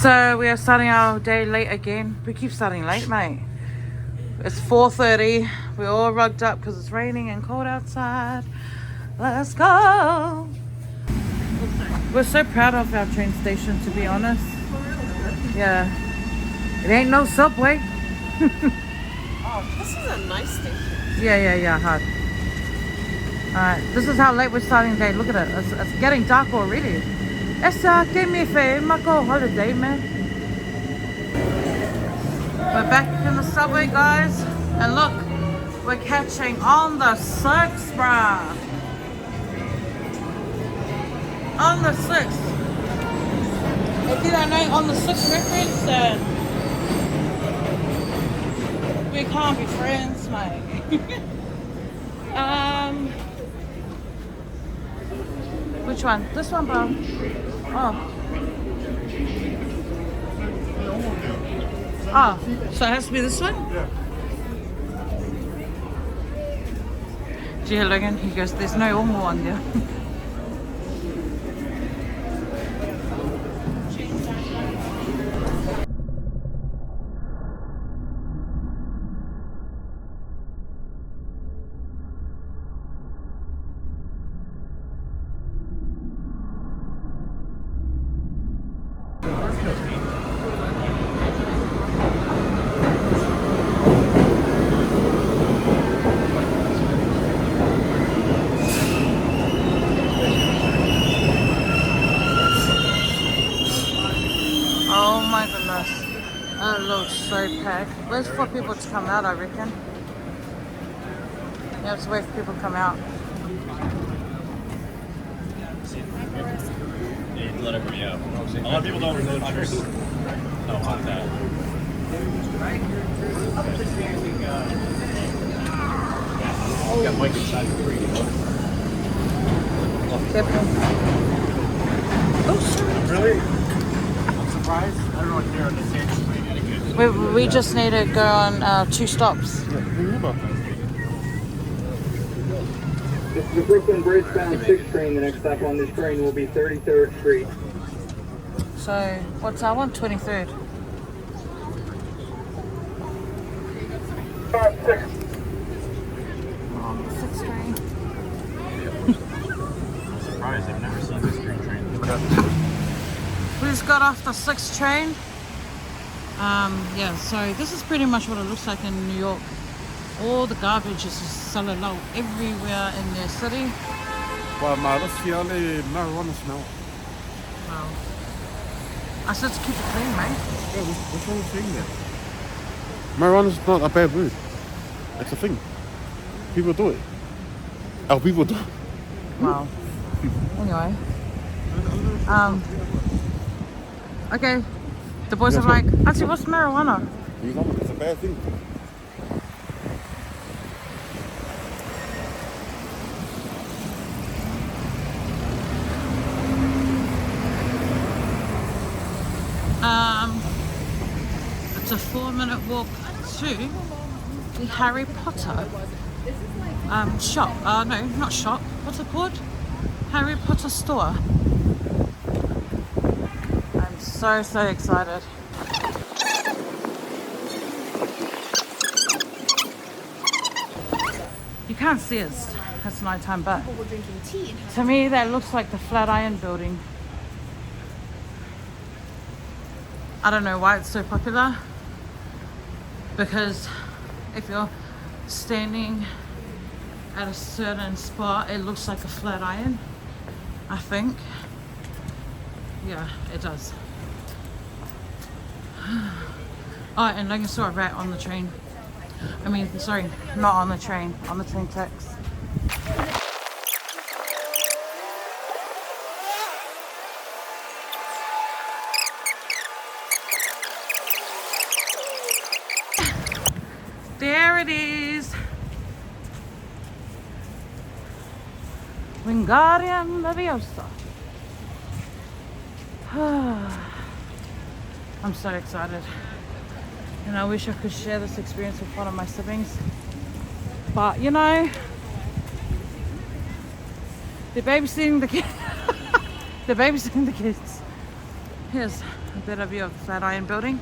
So we are starting our day late again. We keep starting late, mate. It's 4:30. We're all rugged up because it's raining and cold outside. Let's go. We're so proud of our train station, to be honest. Yeah. It ain't no subway. Oh, this is a nice station. Yeah, hard. Alright, this is how late we're starting the day. Look at it. It's getting dark already. Essa, give me a favor, my go holiday, man. We're back in the subway, guys. And look, we're catching on the 6, bruh. On the 6. If you don't know on the 6 reference, then we can't be friends, mate. Which one? This one, bro. Oh. Oh, so it has to be this one? Yeah. Gee, Logan, he goes, there's no Omo one there. Oh my goodness. That looks so packed. Where's for people to come out, I reckon. You have to wait for people to come out. Let everybody out. A lot of people don't understand. No, not that. Oh. Got Mike inside the tree. Careful. Oh, sorry. Really? I'm surprised. I don't know what they're on the same street. We just need to go on 2 stops. This is the Brooklyn Bridge-bound 6 train. The next stop on this train will be 33rd Street. So, what's our one? 23rd. 5-6. On the 6th train. I'm surprised. I've never seen this green train. We just got off the 6th train. Yeah, so this is pretty much what it looks like in New York. All the garbage is just selling out everywhere in their city. Well, that's the only marijuana smell. Wow. I said to keep it clean, mate. Yeah, what's wrong with saying that? Marijuana's not a bad word. It's a thing. People do it. Oh, people do it. Wow. Anyway. Okay. The boys are like, Auntie, what's marijuana? You know, it's a bad thing. It's a 4-minute walk to the Harry Potter shop. No, not shop. What's it called? Harry Potter store. I'm so excited. You can't see it. It's nighttime, but We're drinking tea. to me that looks like the Flatiron building. I don't know why it's so popular, because if you're standing at a certain spot, it looks like a flat iron, I think. Yeah, it does. Oh, and I saw a rat on the train. I mean, sorry, not on the train tracks. There it is. Wingardium Leviosa. I'm so excited. And I wish I could share this experience with one of my siblings. But, you know, they're babysitting the kids. They're babysitting the kids. Here's a better view of the Flatiron building.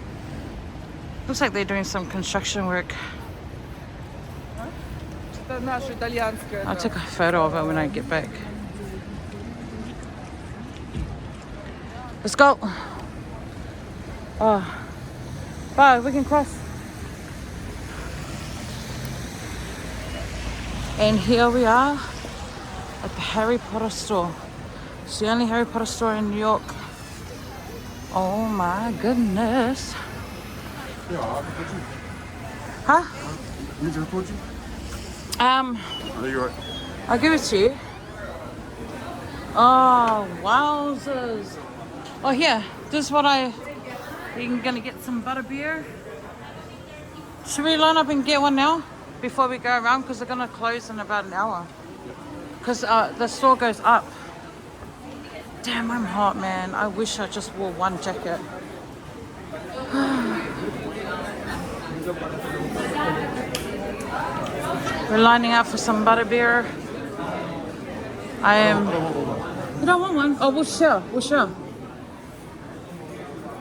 Looks like they're doing some construction work. I'll take a photo of it when I get back. Let's go. Oh, bye, we can cross. And here we are at the Harry Potter store. It's the only Harry Potter store in New York. Oh my goodness. Huh? Need to record you? I know you're right. I'll give it to you. Oh, wowzers. Oh, here. This is what you're gonna get some Butterbeer. Should we line up and get one now? Before we go around? Because they're gonna close in about an hour. Because the store goes up. Damn, I'm hot, man. I wish I just wore one jacket. We're lining up for some Butterbeer. I am... You don't want one? Oh, we'll share. We'll share.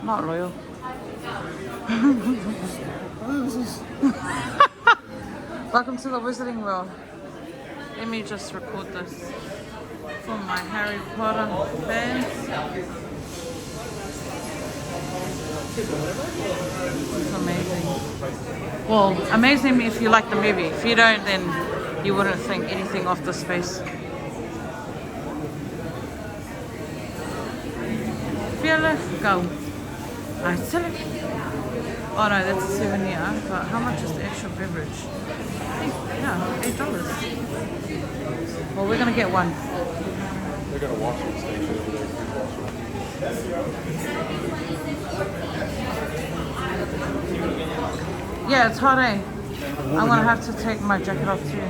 Not loyal. Welcome to the Wizarding World. Let me just record this for my Harry Potter fans. It's amazing. Well, amazing if you like the movie. If you don't, then you wouldn't think anything of the space. Fearless, go. I select. Oh no, that's a souvenir. But how much is the actual beverage? Yeah, $8. Well, we're gonna get one. They got a washing station over there. Yeah, it's hot, eh? I'm gonna have to take my jacket off too.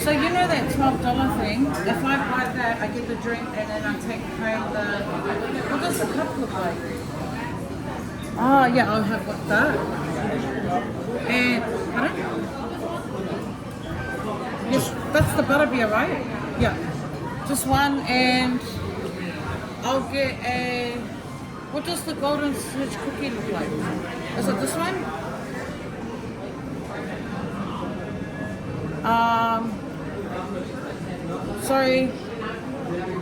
So you know that $12 thing? If I buy that, I get the drink and then I take home the... What does the cup look like? Oh yeah, I'll have what, that. And, pardon? Yes, that's the Butterbeer, right? Yeah. Just one, and I'll get a... What does the golden switch cookie look like? Is it this one? Sorry.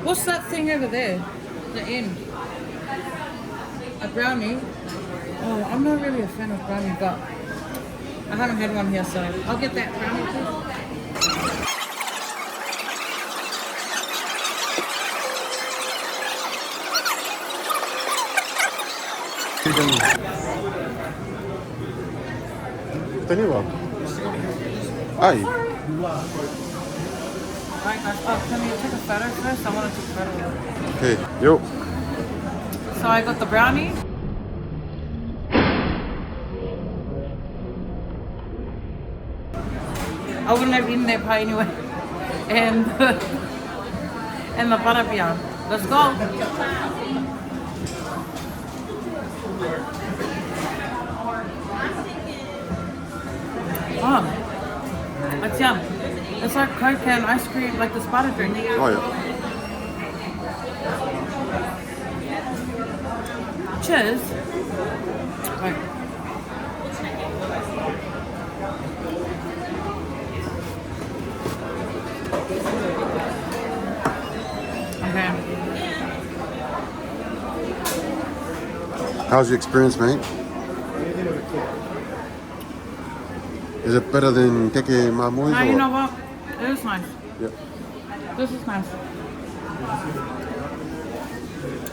What's that thing over there? The end. A brownie. Oh, I'm not really a fan of brownie, but I haven't had one here, so I'll get that brownie too. Teneva. Ay. Right, guys. Oh, can you take a photo first? I want to take a photo. Okay, yo. So I got the brownie. I wouldn't have eaten that pie anyway. And the Butterbeer. Let's go. Oh, it's yum. It's like Coke and ice cream, like the Sparta drink. Oh yeah. Cheers. Right. Okay. How's your experience, mate? Is it better than Keke Mamoy? Now you know what? It is nice. Yep. This is nice.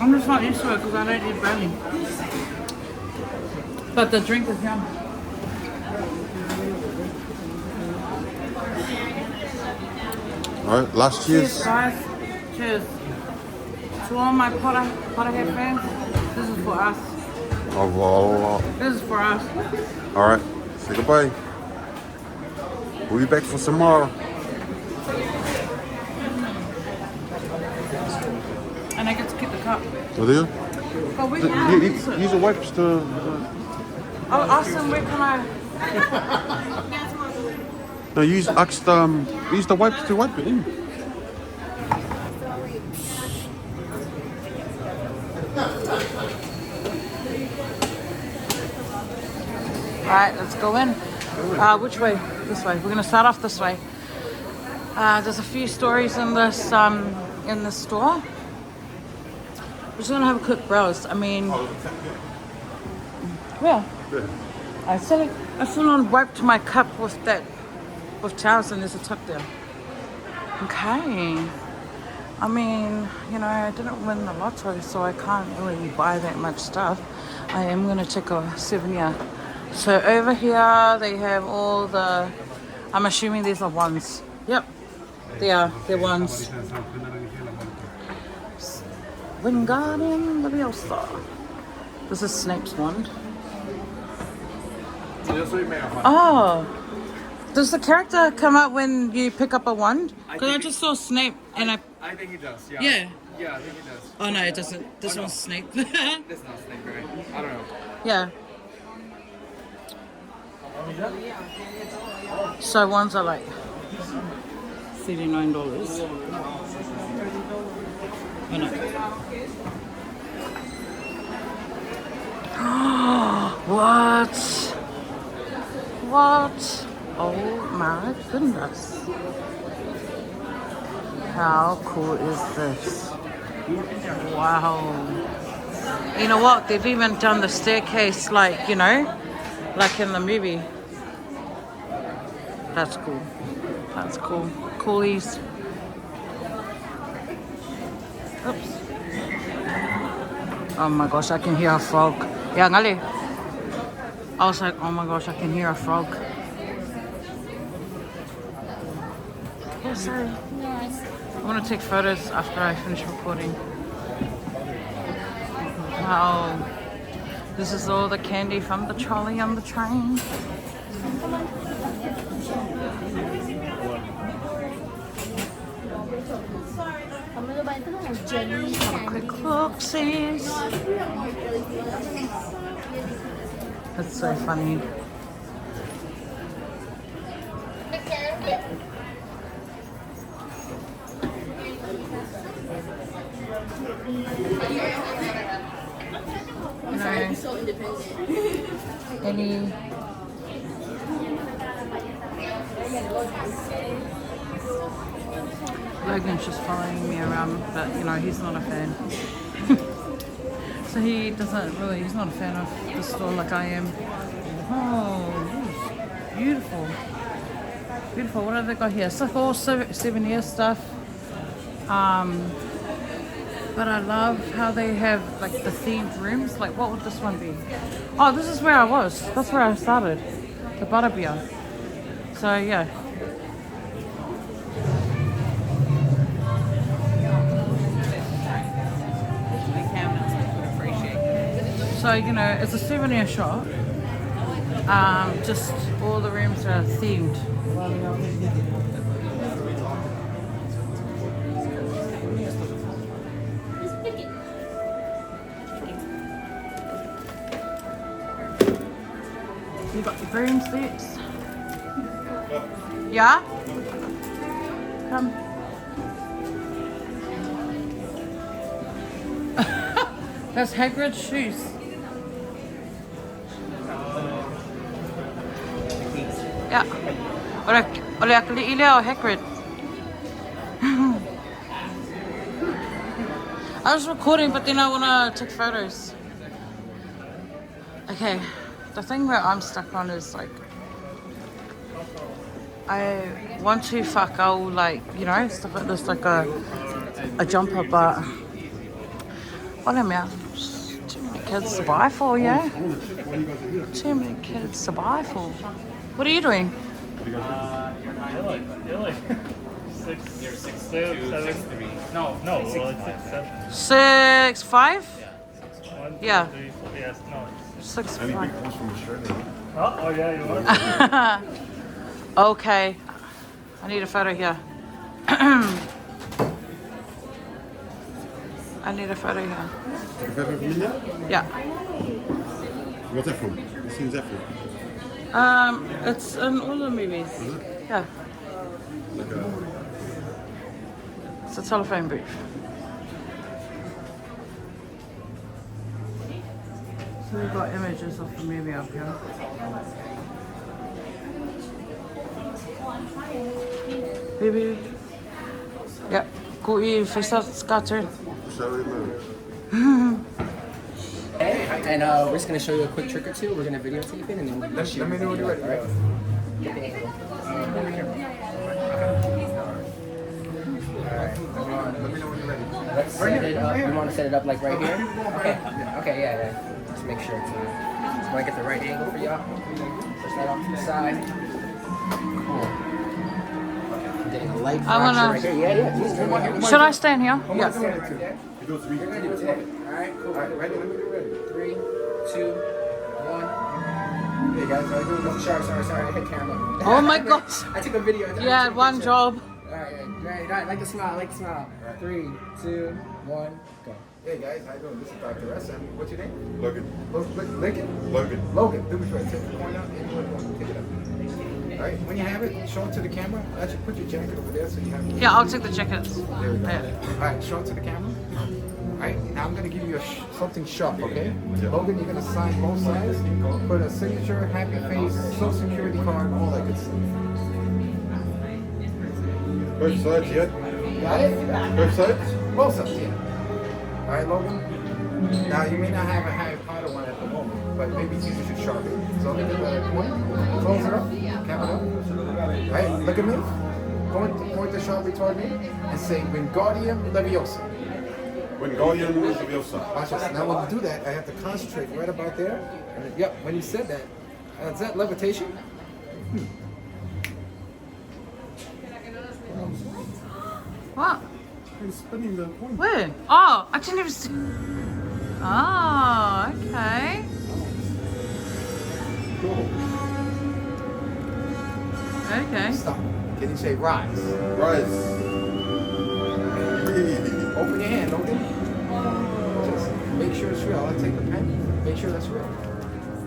I'm just not used to it because I don't eat brownie. But the drink is yum. Alright, last cheers. Cheers, guys. Cheers. To all my Potterhead fans, this is for us. Oh, well. This is for us. Alright, say goodbye. We'll be back for some more. And I get to keep the cup. What do you? But we Use the wipes to. I'll ask them where can I. No, use the wipes to wipe it in. Right, let's go in. Which way? This way. We're going to start off this way. There's a few stories in this store. We're just going to have a quick browse. I mean, yeah. I full on wiped my cup with towels, and there's a tuck there. Okay. I mean, you know, I didn't win the lotto, so I can't really buy that much stuff. I am going to check a souvenir. So over here they have all the, I'm assuming these are wands. Yep, they're wands. Wingardium Leviosa. This is Snape's wand. Oh, does the character come out when you pick up a wand? Because I just saw Snape and I think he does, yeah. Yeah. Yeah, I think he does. Oh no, it doesn't. This one's Snape. This is not Snake, right? I don't know. Yeah. So ones are like $39. Oh no. What? What? Oh my goodness. How cool is this? Wow. You know what? They've even done the staircase like, you know, like in the movie. That's cool. That's cool. Coolies. Oops. Oh my gosh, I can hear a frog. Yeah, ngali. I was like, oh my gosh, I can hear a frog. Oh, sorry. I want to take photos after I finish recording. Wow. This is all the candy from the trolley on the train. Quick look, sis. That's so funny. Any Logan's just following me around, but you know, he's not a fan. So he's not a fan of the store like I am. Oh, beautiful. Beautiful. What have they got here? It's like all souvenir stuff. But I love how they have like the themed rooms. Like, what would this one be? Oh, this is where I was. That's where I started. The Butterbeer. So yeah. So, you know, it's a souvenir shop. Just all the rooms are themed. You got your broomsticks? Yeah? Come. That's Hagrid's shoes. Ja. Or actually Ilya or Hagrid. I was recording, but then I want to take photos. Okay, the thing where I'm stuck on is like, I want to whakau, like, you know, stuff like this, like a jumper, but what am I? Too many kids to buy for, yeah? Too many kids to buy for. What are you doing? You're like 6, 7. No, well, it's 6, 7. 6'5"? Yeah. 1, 2, 3, 4. Yes, no. 6'5". Oh yeah, you are. Okay. I need a photo here. I need a photo here. Take a photo of me here? Yeah. What's that from? What scene's that from? It's in all the movies. Is it? Yeah. Like It's a telephone booth. So we've got images of the movie up here. Baby. Yep. Go eat fish scatter. Sorry, man. And we're just gonna show you a quick trick or two. We're gonna videotape it and then we'll shoot. Let me know when you're ready. All right. Get the angle. Let me know when you're ready. Let's set it up. You want to set it up like right here? Okay. Okay. Yeah. Just make sure it's. Just want to get the right angle for y'all. Push that off to the side. Cool. I'm getting a light I wanna- right here. Yeah. Just come on here. Should I stand here? I'm Yeah. gonna do it. You do it to me. You're gonna do it today. All right. Cool. All right, ready? Let me get ready. 3, 2, 1. Hey guys, how you doing? Oh, sorry. I hit camera. Oh my gosh. I took a video. You had one job. Alright, like the smile, Right. 3, 2, 1, go. Hey guys, how you doing? This is Dr. S. And what's your name? Logan. Lincoln? Logan. Logan. Do me a favor. Take the coin out and take it up. All right. When you have it, show it to the camera. Actually, put your jacket over there so you have it. Yeah, I'll take the jackets. There we go. Yeah. All right, show it to the camera. All right, now I'm gonna give you something sharp, okay? Yeah. Logan, you're gonna sign both sides. Put a signature, happy face, social security card, all that good stuff. Both sides, yeah? Got it? Both sides? Both sides, yeah. All right, Logan. Now you may not have a Harry Potter one at the moment, but maybe you should sharpen it. So look at the point. Close it up. Cap it up. All right, look at me. Point the sharply toward me and say Wingardium Leviosa. Wingardium Leviosa. Watch this. Now when you do that, I have to concentrate right about there. And then, yep, when you said that, is that levitation? What? He's spinning the coin. Where? Oh, I didn't even see. Oh, okay. Okay. Stop. Can you say rise? Rise. Open your hand, Logan. Just make sure it's real. I'll take the pen. Make sure that's real.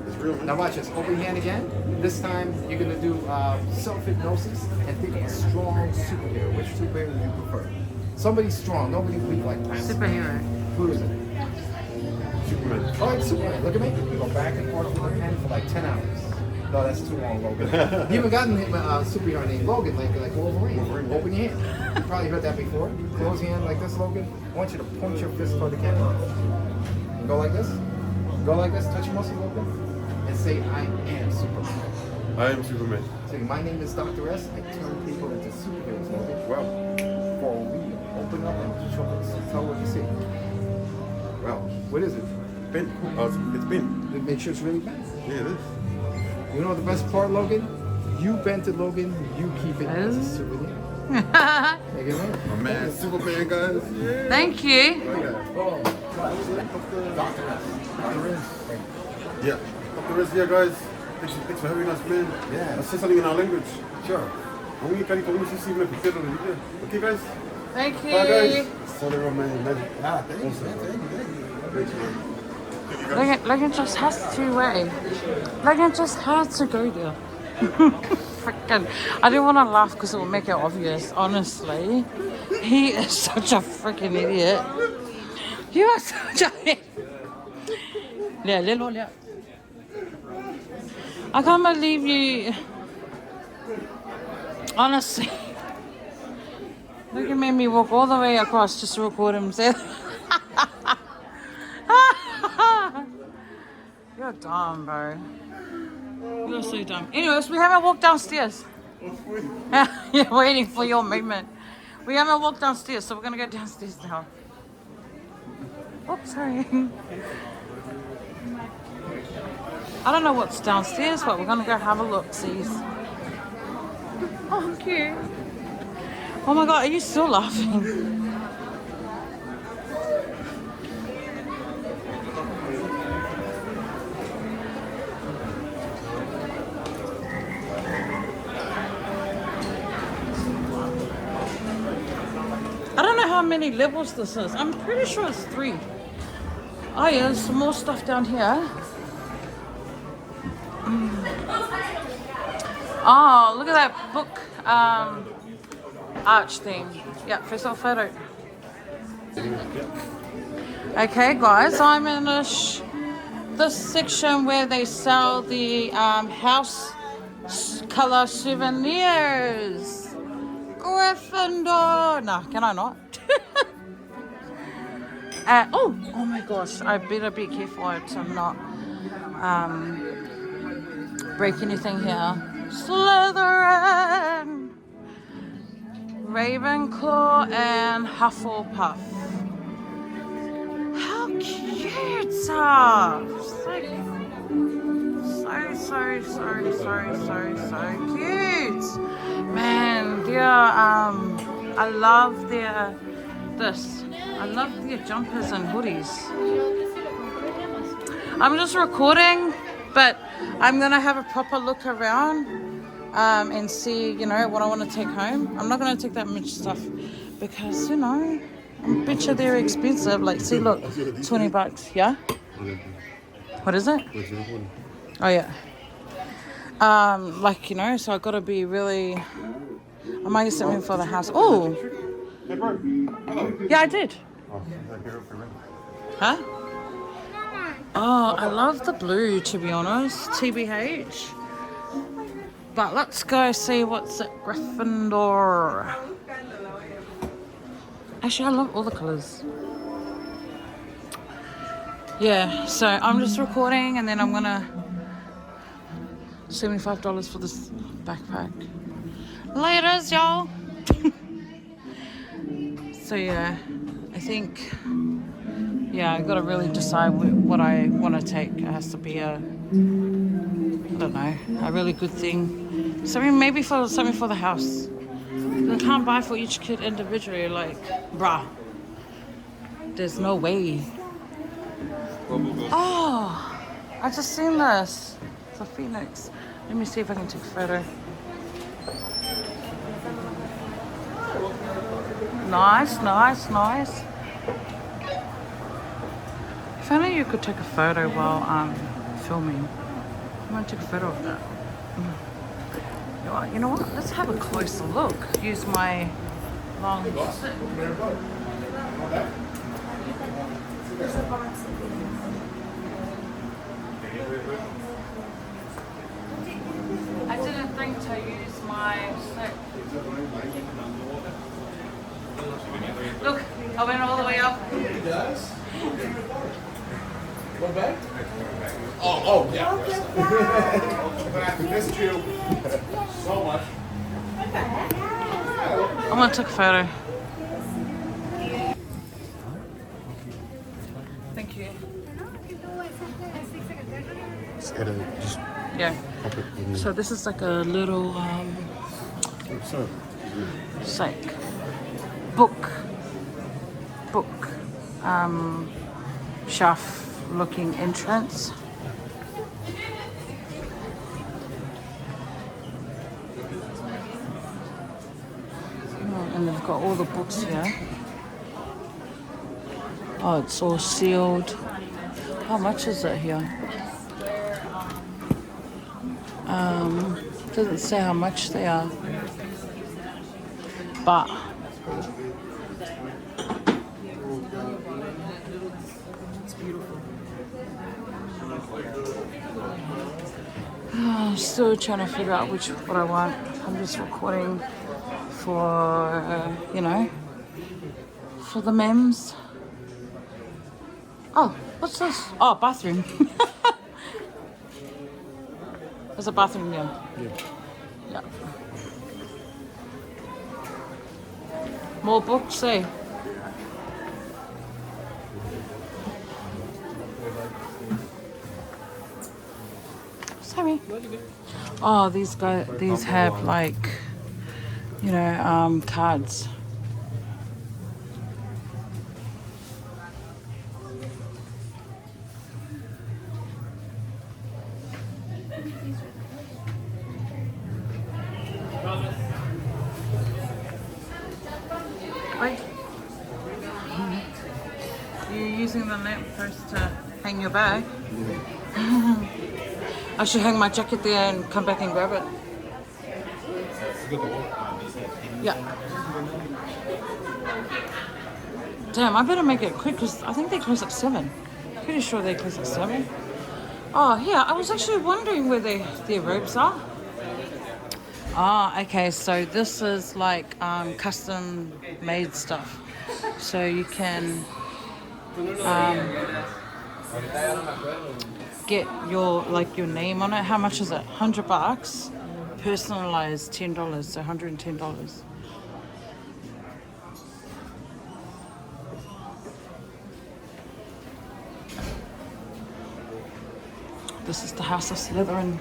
It's real, man. Now watch this. Open your hand again. This time you're gonna do self-hypnosis and think of a strong superhero. Which superhero do you prefer? Somebody strong. Nobody weak like that. Superhero. Who is it? Superman. All right, Superman. Look at me. You go back and forth with the pen for like 10 hours. No, that's too long, Logan. You haven't gotten a superhero named Logan like Wolverine. Open your hand. You probably heard that before. Close your hand like this, Logan. I want you to point your fist toward the camera. Go like this. Go like this. Touch your muscle, Logan. And say, I am Superman. I am Superman. Say, my name is Dr. S. I turn people into superheroes, Logan. Wow. For real. Open up and show us. Tell what you see. Wow. What is it? Bin. Oh, it's bin. Make sure it's really bent. Yeah, it is. You know the best part, Logan? You bent it, Logan. You keep it as a souvenir. Take it out. My man, Superman, guys. Yeah. Thank you. Oh, Dr. S. Dr. S. Yeah. Dr. S, yeah, guys. Thanks for having us, man. Yeah. Let's say something in our language. Sure. Vamos ficar ali com vocês e ver no vídeo. Okay, guys? Thank you. Bye, guys. Sorry, man. Ah, thank you. Thanks, man. Logan just has to wait. Logan just had to go there. Freaking. I didn't want to laugh because it will make it obvious, honestly. He is such a freaking idiot. You are such a idiot. Yeah. I can't believe you. Honestly. Logan made me walk all the way across just to record him say You're dumb, bro. You're so dumb. Anyways, we haven't walked downstairs. You're waiting for your movement. We haven't walked downstairs, so we're gonna go downstairs now. Oops, sorry. I don't know what's downstairs, but we're gonna go have a look, see. Oh, cute. Oh my god, are you still laughing? many levels this is. I'm pretty sure it's 3. Oh yeah, there's some more stuff down here. Oh, look at that book arch thing. Yeah, first off photo. Okay guys, I'm in this section where they sell the house color souvenirs. Gryffindor. Nah, can I not? Oh my gosh, I better be careful to not break anything here. Slytherin, Ravenclaw, and Hufflepuff. How cute! So cute, man. I love their I love their jumpers and hoodies. I'm just recording, but I'm gonna have a proper look around and see, you know, what I want to take home. I'm not gonna take that much stuff because, you know, I bet you they're expensive. Like, see, look, $20. Yeah. What is it? Oh yeah. Like, you know, so I gotta be really. I might get something for the house. Oh. Yeah, I did. Huh? Oh, I love the blue, to be honest. TBH. But let's go see what's at Gryffindor. Actually, I love all the colours. Yeah, so I'm just recording and then I'm gonna $75 for this backpack. Laters, y'all. So yeah, I think, yeah, I gotta really decide what I want to take. It has to be a, I don't know, a really good thing. Maybe something for the house. I can't buy for each kid individually. Like, bruh, there's no way. Oh, I just seen this. It's a phoenix. Let me see if I can take a photo. Nice. If only you could take a photo while filming. I'm gonna take a photo of that. You know what? Let's have a closer look. Use my long stick. I didn't think to use my stick. Look, I went all the way up. He does. What bag? Oh, yeah. I missed you so much. I'm gonna take a photo. Thank you. Yeah. So this is like a little it's like book shelf looking entrance. And they've got all the books here. Oh, it's all sealed. How much is it here? Doesn't say how much they are. But it's beautiful. I'm still trying to figure out what I want. I'm just recording for you know, for the memes. Oh, what's this? Oh, bathroom. There's a bathroom here. Yeah. More books, eh? Sorry. Oh, these have like, you know, cards. Wait. the lamppost to hang your bag. I should hang my jacket there and come back and grab it. Yeah. Damn, I better make it quick because I think they close at 7. Pretty sure they close at 7. Oh, yeah, I was actually wondering where their robes are. Ah, okay, so this is like custom made stuff. So you can get your name on it. How much is it? $100. Personalized $10, so $110. This is the House of Slytherin.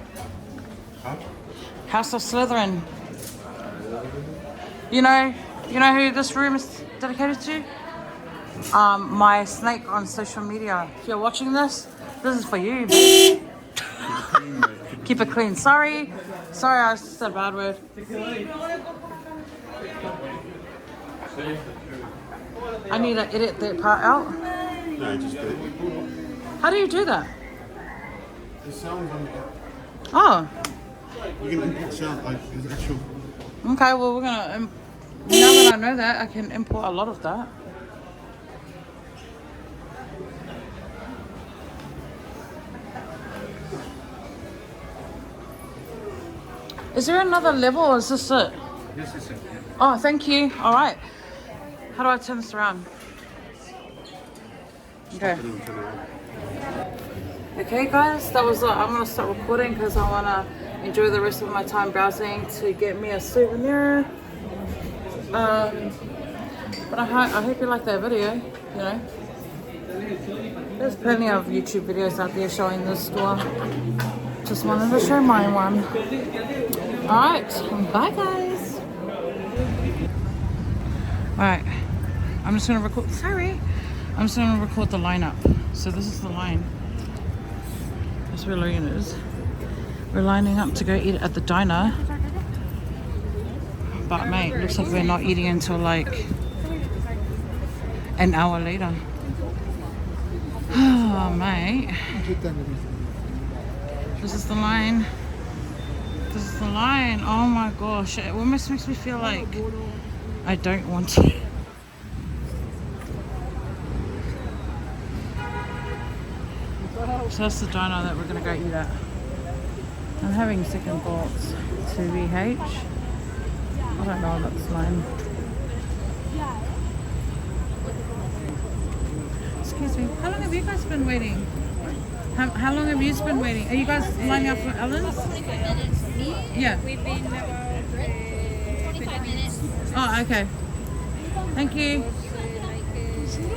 House of Slytherin. You know who this room is dedicated to? My snake on social media. If you're watching this is for you. Babe. Keep it clean. Sorry, I said a bad word. I need to edit that part out. No, just do it. How do you do that? The sounds on the app. Oh. You can import sound like there's actual. Okay, well we're gonna. Now that I know that, I can import a lot of that. Is there another level or is this it? This is it. Oh, thank you. All right. How do I turn this around? Okay. Okay, guys, that was it. I'm gonna start recording because I wanna enjoy the rest of my time browsing to get me a souvenir. But I hope you like that video. You know, there's plenty of YouTube videos out there showing this store. Just wanted to show my one. Alright, bye guys. Alright, I'm just gonna record. Sorry, I'm just gonna record the lineup. So this is the line. That's where Logan is. We're lining up to go eat at the diner. But mate, looks like we're not eating until like an hour later. Oh mate. This is the line. This is the line. Oh my gosh. It almost makes me feel like I don't want to. So that's the diner that we're going to go eat at. I'm having second thoughts to VH. I don't know about this line. Excuse me. How long have you guys been waiting? How long have you been waiting? Are you guys lining up for Ellen's? 25 minutes. Me? Yeah. We've been about 25 minutes. Oh, okay. Thank you.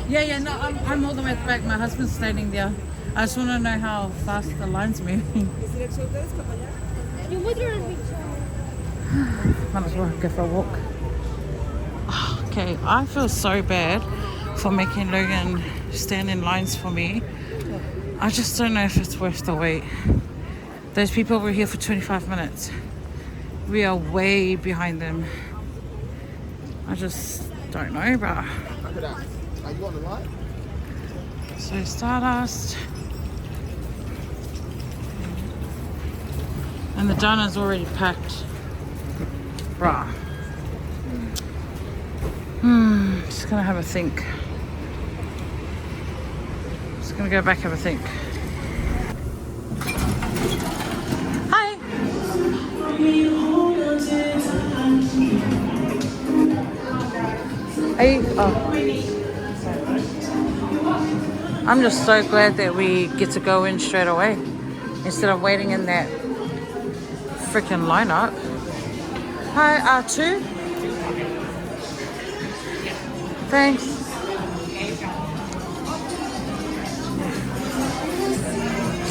Yeah, no, I'm all the way back. My husband's standing there. I just want to know how fast the line's moving. Might as well go for a walk. Okay, I feel so bad for making Logan stand in lines for me. I just don't know if it's worth the wait. Those people were here for 25 minutes. We are way behind them. I just don't know, bro. Are you on the line? So Stardust. And the diner's already packed. Bruh. Just gonna have a think. Just gonna go back, have a think. Hi. Hey. Oh. I'm just so glad that we get to go in straight away instead of waiting in that freaking lineup. Hi, 2. Thanks.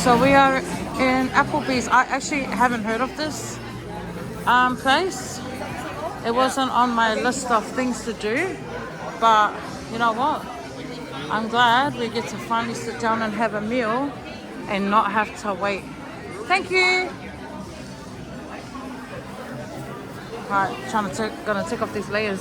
So we are in Applebee's. I actually haven't heard of this place. It wasn't on my list of things to do, but you know what? I'm glad we get to finally sit down and have a meal and not have to wait. Thank you. Alright, gonna take off these layers.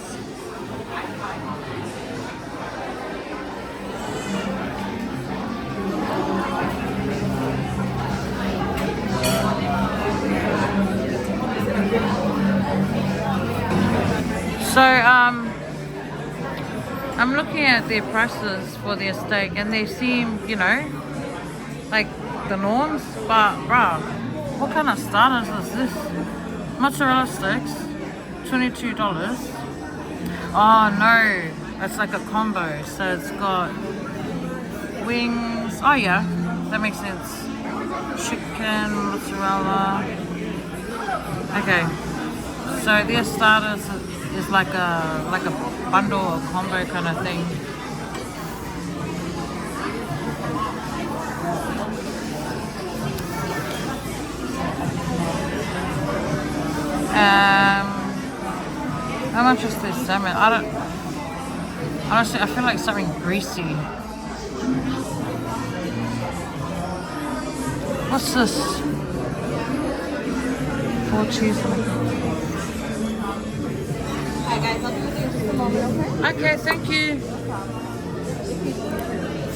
So I'm looking at their prices for their steak, and they seem, you know, like the norms. But bruh, what kind of starters is this? Mozzarella sticks, $22. Oh no, it's like a combo. So it's got wings. Oh yeah, that makes sense. Chicken, mozzarella. Okay, so their starters is like a bundle or combo kind of thing. How much is this salmon? Honestly, I feel like something greasy. What's this? 4 cheese. Hi guys, I'll be with you in just a moment, okay? Okay, thank you.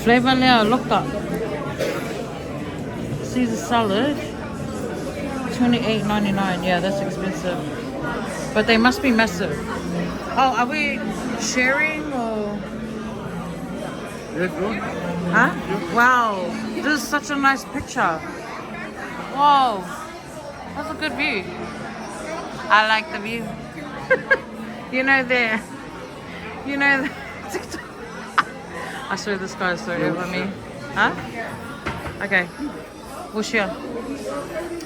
Flavor Leo, look up. Caesar salad, $28.99. Yeah, that's expensive. But they must be massive. Oh, are we sharing or? Huh? Wow, this is such a nice picture. Whoa, that's a good view. I like the view. You know the I swear this guy is so over me. Huh? Okay, we'll share.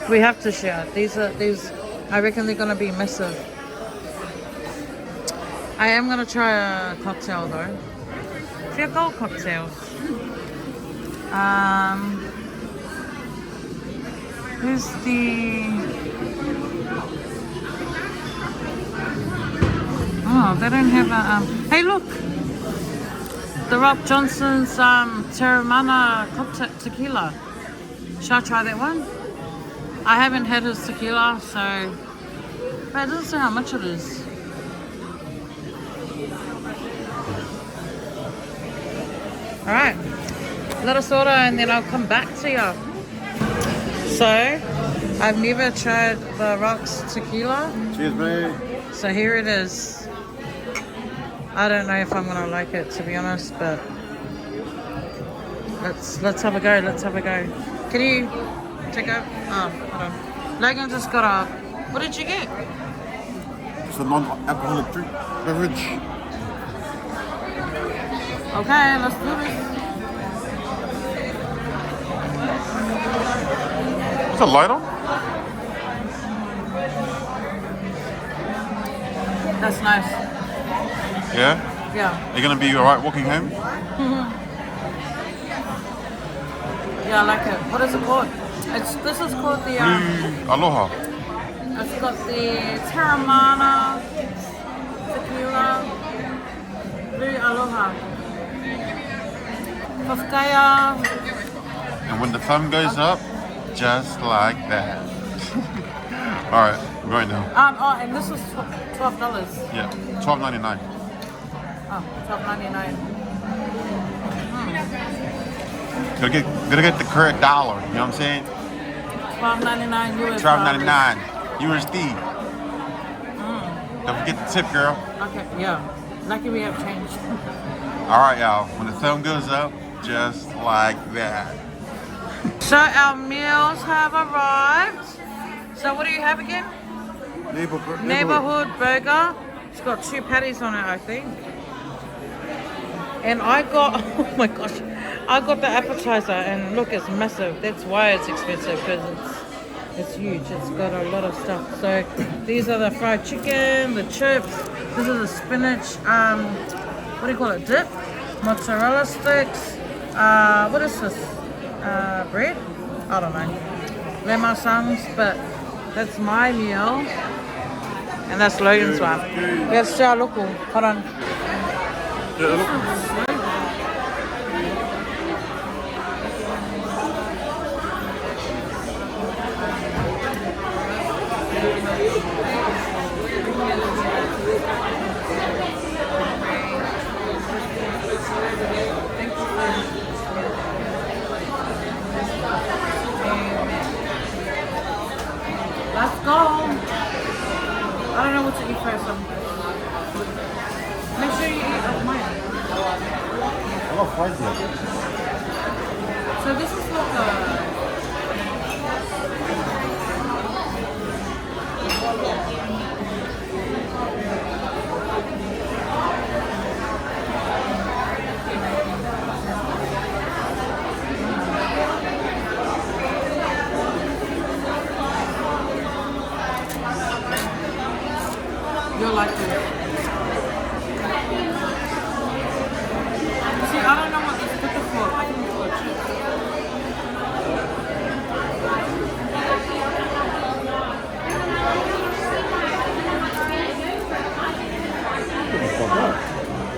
We have to share. These, I reckon they're gonna be massive. I am gonna try a cocktail though. They're gold cocktails. Who's the? Oh, they don't have a. Hey, look, the Rock Johnson's Terramana cocktail tequila. Shall I try that one? I haven't had his tequila, so. But it doesn't say how much it is. All right, let us order and then I'll come back to you. So, I've never tried the Rock's tequila. Cheers, mate. So here it is. I don't know if I'm gonna like it, to be honest, but let's have a go. Let's have a go. Can you take a? Oh, hold on. Logan just got a. What did you get? It's a non-alcoholic drink beverage. Okay, let's do this. Is that light on? That's nice. Yeah? Yeah. Are you gonna be alright walking home? Yeah, I like it. What is it called? This is called the Blue Aloha. it's got the Terramana tequila, Blue Aloha, Kafkaya. And when the thumb goes up, just like that. Alright, I'm going now. Oh, and this was $12. Yeah, $12.99. Oh, $12.99. Gotta get the correct dollar, you know what I'm saying? $12.99 US. $12.99 USD. Don't forget the tip, girl. Okay, yeah. Lucky we have change. Alright, y'all. When the thumb goes up, just like that. So our meals have arrived. So what do you have again? Neighborhood burger. It's got 2 patties on it, I think. And I got, oh my gosh, I got the appetizer, and look, it's massive. That's why it's expensive, because it's huge. It's got a lot of stuff. So these are the fried chicken, the chips. This is the spinach. What do you call it? Dip. Mozzarella sticks. What is this? Bread? I don't know. Lemasans, but that's my meal. And that's Logan's one. Let's try local. Hold on. Let's go. I don't know what to eat first. got fries yet. So this is what the... You'll like this. See, I don't know what this took for. I think it's for chips.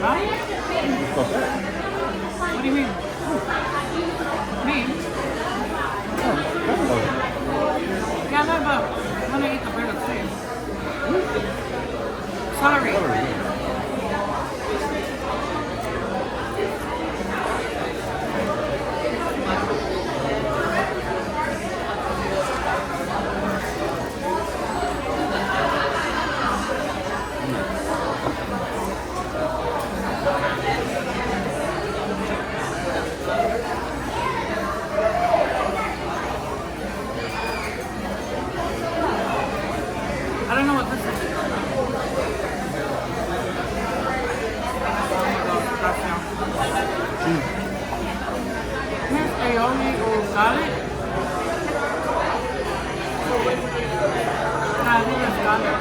Huh? What do you mean? Me? Yeah, no, but when I eat the burger too. Celery. I don't know what this is. Here's aioli or garlic. I think it's garlic.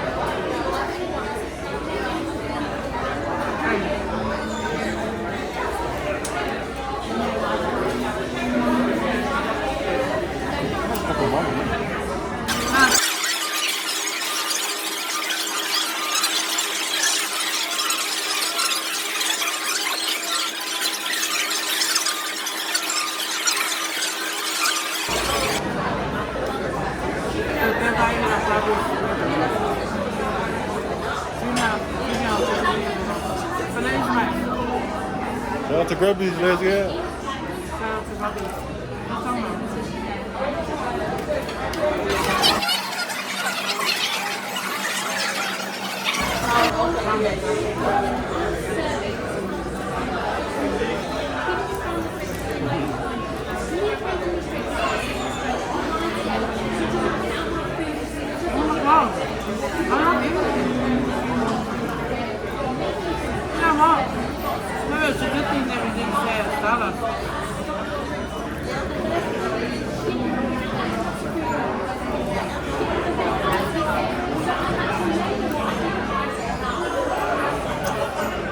Shout out to Grubby's, let's get. It's a good thing that we didn't say at Starbucks.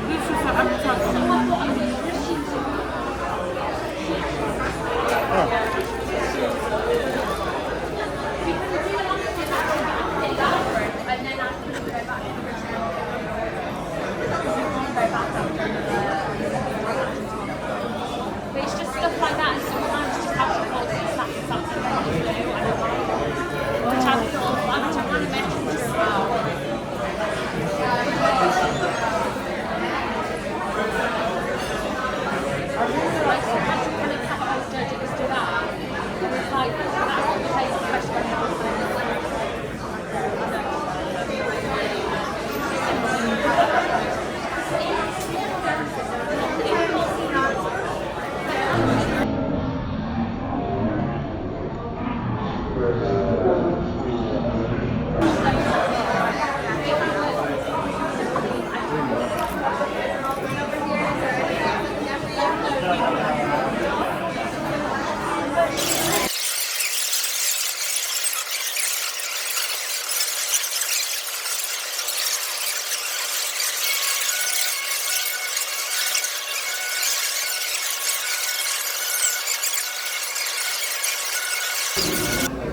This is an appetizer. But it's just stuff like that. Sometimes just have to hold it. That's something that you do. Which I kind of mentioned as well. Like sometimes you kind of catch those judges do that. It's like that's what the taste of fresh vegetables.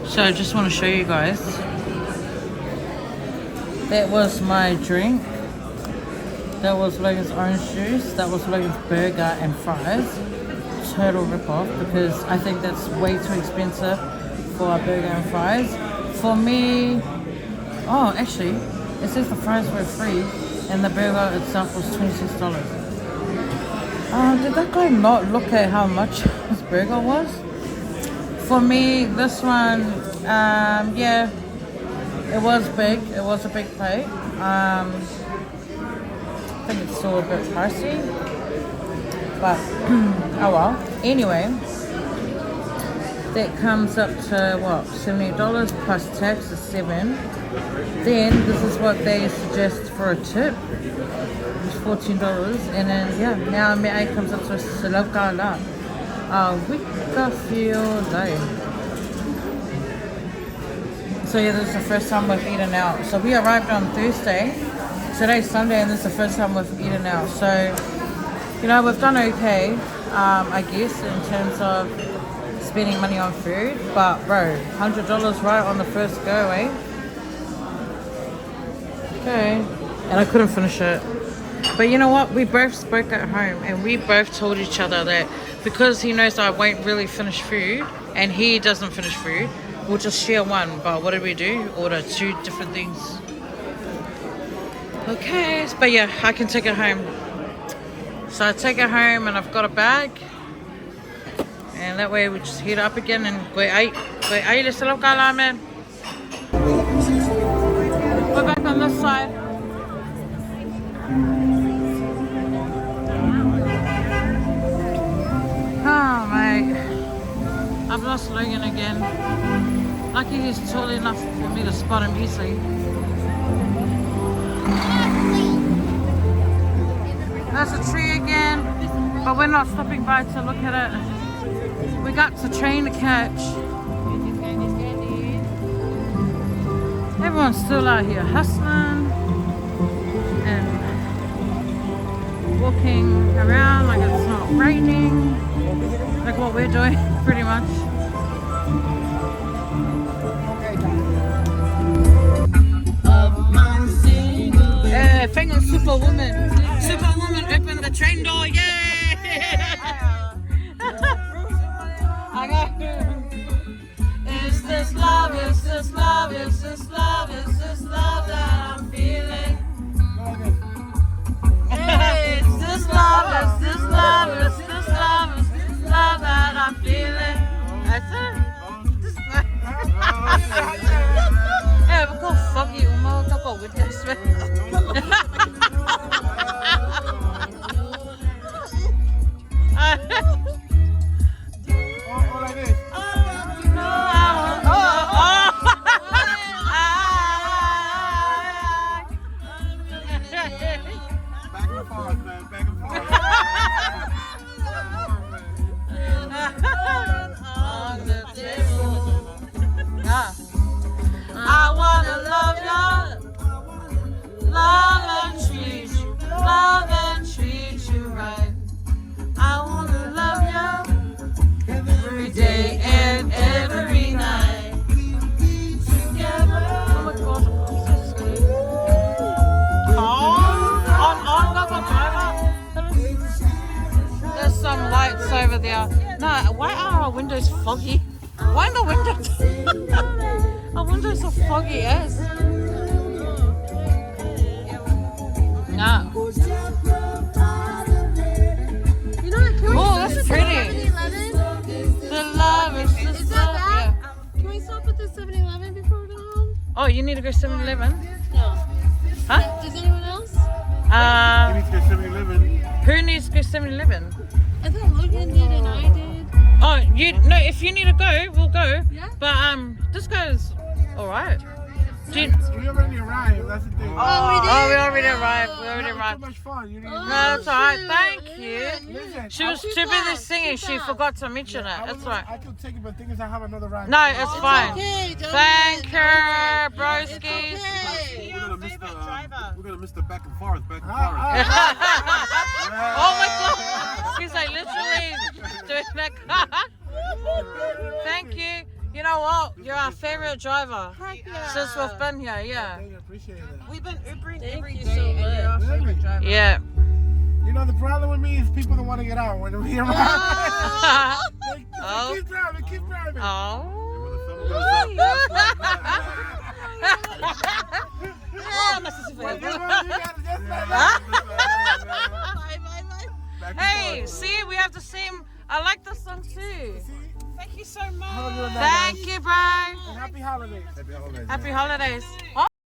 So I just want to show you guys. That was my drink. That was Logan's orange juice. That was Logan's burger and fries. Total rip-off because I think that's way too expensive for a burger and fries. For me, oh actually, it says the fries were free and the burger itself was $26. Did that guy not look at how much his burger was? For me, this one, yeah, it was big. It was a big plate. I think it's still a bit pricey. But oh well. Anyway, that comes up to what, $70 plus tax is $7. Then this is what they suggest for a tip. It's $14, and then yeah, now me comes up to $11. Wika feel day. So yeah, this is the first time we've eaten out. So we arrived on Thursday. Today's Sunday, and this is the first time we've eaten out. So, you know, we've done okay, I guess, in terms of spending money on food. But bro, $100 right on the first go, eh? Okay. And I couldn't finish it. But you know what? We both spoke at home, and we both told each other that because he knows I won't really finish food, and he doesn't finish food, we'll just share one. But what did we do? Order 2 different things. Okay, but yeah, I can take it home. So I take it home, and I've got a bag, and that way we just heat up again and go eat. Let's look at man. We're back on this side. Oh mate, I've lost Logan again. Lucky he's tall enough for me to spot him easily. There's a tree again, but we're not stopping by to look at it. We got the train to catch. Everyone's still out here hustling and walking around like it's not raining, like what we're doing pretty much. Yeah, finger Superwoman. Superwoman open the train door, yay! I got Is this love, is this love, is this love, is this love that I'm feeling? Hey, is this love, is this love, is this love, is this love that I'm feeling? That's it. Yeah, we go fuck you, mo. Talk about with this. Over there. No, why are our windows foggy? Why are the windows? Our windows are foggy as. No. Oh, that's pretty. The love is just love. Yeah. Can we stop at the 7-Eleven before we go home? Oh, you need to go 7-Eleven? No. Huh? Does anyone else? You need to go 7-Eleven. Who needs to go 7-Eleven? I thought Logan did and I did. Oh, no, if you need to go, we'll go. Yeah? But this guy's alright. We already arrived, that's the thing. Oh, we did? Oh, we already arrived. We already So arrived. much fun. You need No, that's alright. shoot. Thank you. Listen, She was too busy singing. She forgot to mention it. That's right. I could take it, but the thing is I have another ride. No, it's fine. Okay, don't Thank worry. her, It's broskies. okay. We're gonna miss the back and forth, Oh my god. He's like literally doing that. Thank you. You know what? You're our favorite driver since we've been here. Yeah. I appreciate that. We've been Ubering every day and you're our Really? favorite driver. Yeah. You know, the problem with me is people don't want to get out when we arrive. Oh. Keep driving, keep driving. Oh. Hey, see, we have the same. I like this song too. Thank you so much. Thank you, bro. Happy holidays. Happy holidays.